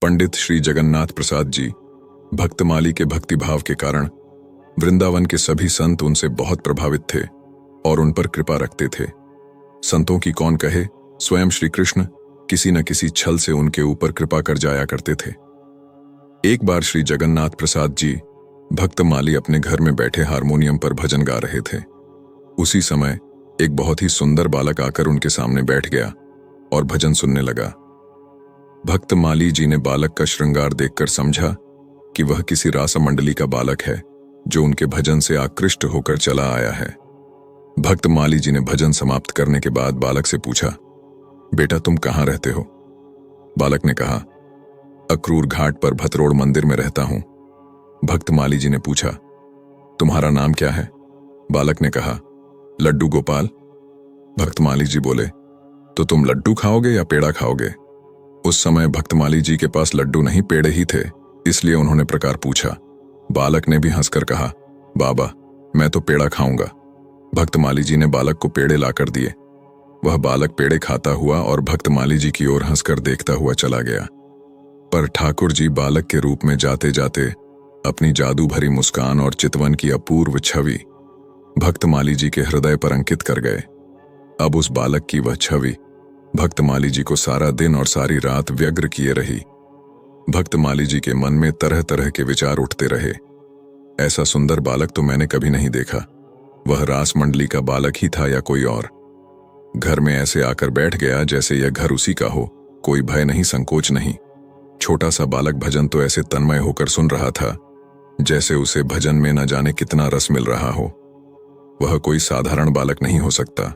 पंडित श्री जगन्नाथ प्रसाद जी भक्तमाली के भक्तिभाव के कारण वृंदावन के सभी संत उनसे बहुत प्रभावित थे और उन पर कृपा रखते थे। संतों की कौन कहे, स्वयं श्री कृष्ण किसी न किसी छल से उनके ऊपर कृपा कर जाया करते थे। एक बार श्री जगन्नाथ प्रसाद जी भक्तमाली अपने घर में बैठे हारमोनियम पर भजन गा रहे थे। उसी समय एक बहुत ही सुंदर बालक आकर उनके सामने बैठ गया और भजन सुनने लगा। भक्तमाली जी ने बालक का श्रृंगार देखकर समझा कि वह किसी रास मंडली का बालक है जो उनके भजन से आकृष्ट होकर चला आया है। भक्तमाली जी ने भजन समाप्त करने के बाद बालक से पूछा, बेटा तुम कहाँ रहते हो? बालक ने कहा, अक्रूर घाट पर भतरोड़ मंदिर में रहता हूं। भक्तमाली जी ने पूछा, तुम्हारा नाम क्या है? बालक ने कहा, लड्डू गोपाल। भक्तमाली जी बोले, तो तुम लड्डू खाओगे या पेड़ा खाओगे? उस समय भक्तमाली जी के पास लड्डू नहीं पेड़े ही थे, इसलिए उन्होंने प्रकार पूछा। बालक ने भी हंसकर कहा, बाबा मैं तो पेड़ा खाऊंगा। भक्तमाली जी ने बालक को पेड़े लाकर दिए। वह बालक पेड़े खाता हुआ और भक्तमाली जी की ओर हंसकर देखता हुआ चला गया। पर ठाकुर जी बालक के रूप में जाते जाते अपनी जादू भरी मुस्कान और चितवन की अपूर्व छवि भक्तमाली जी के हृदय पर अंकित कर गए। अब उस बालक की वह छवि भक्तमाली जी को सारा दिन और सारी रात व्यग्र किए रही। भक्तमाली जी के मन में तरह तरह के विचार उठते रहे। ऐसा सुंदर बालक तो मैंने कभी नहीं देखा। वह रास मंडली का बालक ही था या कोई और? घर में ऐसे आकर बैठ गया जैसे यह घर उसी का हो, कोई भय नहीं, संकोच नहीं। छोटा सा बालक भजन तो ऐसे तन्मय होकर सुन रहा था जैसे उसे भजन में न जाने कितना रस मिल रहा हो। वह कोई साधारण बालक नहीं हो सकता।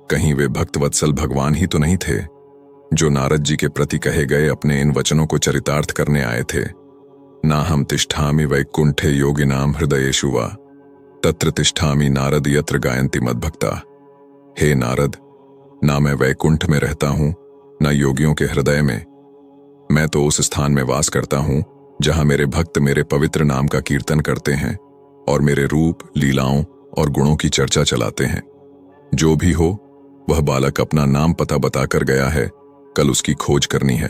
कहीं वे भक्तवत्सल भगवान ही तो नहीं थे जो नारद जी के प्रति कहे गए अपने इन वचनों को चरितार्थ करने आए थे। ना हम तिष्ठामि वैकुंठे योगिनाम हृदयेषु वा तत्र तिष्ठामि नारद यत्र गायन्ति मद्भक्ता। हे नारद, ना मैं वैकुंठ में रहता हूं ना योगियों के हृदय में। मैं तो उस स्थान में वास करता हूं जहां मेरे भक्त मेरे पवित्र नाम का कीर्तन करते हैं और मेरे रूप, लीलाओं और गुणों की चर्चा चलाते हैं। जो भी हो, वह बालक अपना नाम पता बताकर गया है, कल उसकी खोज करनी है।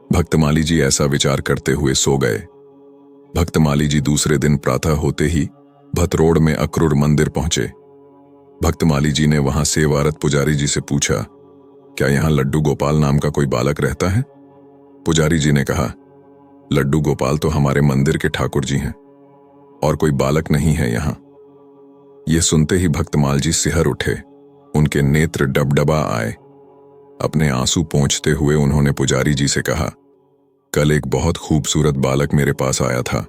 भक्तमाली जी ऐसा विचार करते हुए सो गए। भक्तमाली जी दूसरे दिन प्रातः होते ही भतरोड़ में अक्रूर मंदिर पहुंचे। भक्तमाली जी ने वहां सेवारत पुजारी जी से पूछा, क्या यहां लड्डू गोपाल नाम का कोई बालक रहता है? पुजारी जी ने कहा, लड्डू गोपाल तो हमारे मंदिर के ठाकुर जी हैं और कोई बालक नहीं है यहां। यह सुनते ही भक्तमाल जी सिहर उठे, उनके नेत्र डबडबा आए। अपने आंसू पोंछते हुए उन्होंने पुजारी जी से कहा, कल एक बहुत खूबसूरत बालक मेरे पास आया था।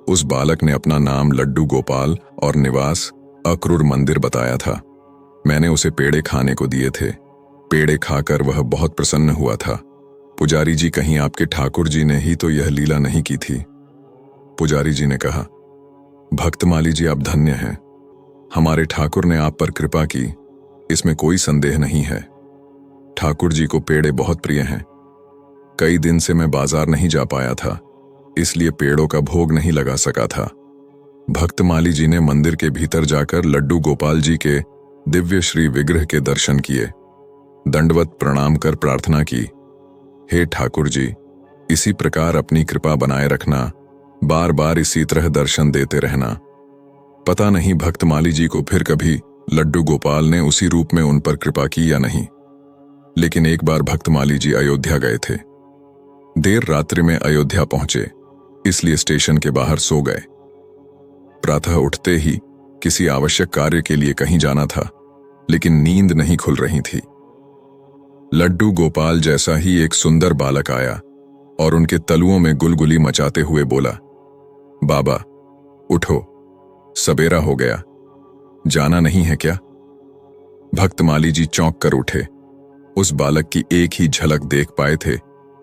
उस बालक ने अपना नाम लड्डू गोपाल और निवास अक्रूर मंदिर बताया था। मैंने उसे पेड़े खाने को दिए थे। पेड़े खाकर वह बहुत प्रसन्न हुआ था। पुजारी जी, कहीं आपके ठाकुर जी ने ही तो यह लीला नहीं की थी? पुजारी जी ने कहा, भक्तमाली जी आप धन्य हैं। हमारे ठाकुर ने आप पर कृपा की, इसमें कोई संदेह नहीं है। ठाकुर जी को पेड़े बहुत प्रिय हैं। कई दिन से मैं बाजार नहीं जा पाया था, इसलिए पेड़ों का भोग नहीं लगा सका था। भक्तमाली जी ने मंदिर के भीतर जाकर लड्डू गोपाल जी के दिव्य श्री विग्रह के दर्शन किए। दंडवत प्रणाम कर प्रार्थना की, हे ठाकुर जी, इसी प्रकार अपनी कृपा बनाए रखना, बार बार इसी तरह दर्शन देते रहना। पता नहीं भक्तमाली जी को फिर कभी लड्डू गोपाल ने उसी रूप में उन पर कृपा की या नहीं। लेकिन एक बार भक्तमाली जी अयोध्या गए थे। देर रात्रि में अयोध्या पहुंचे, इसलिए स्टेशन के बाहर सो गए। प्रातः उठते ही किसी आवश्यक कार्य के लिए कहीं जाना था, लेकिन नींद नहीं खुल रही थी। लड्डू गोपाल जैसा ही एक सुंदर बालक आया और उनके तलुओं में गुलगुली मचाते हुए बोला, बाबा उठो, सवेरा हो गया, जाना नहीं है क्या? भक्तमाली जी चौंक कर उठे। उस बालक की एक ही झलक देख पाए थे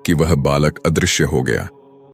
कि वह बालक अदृश्य हो गया।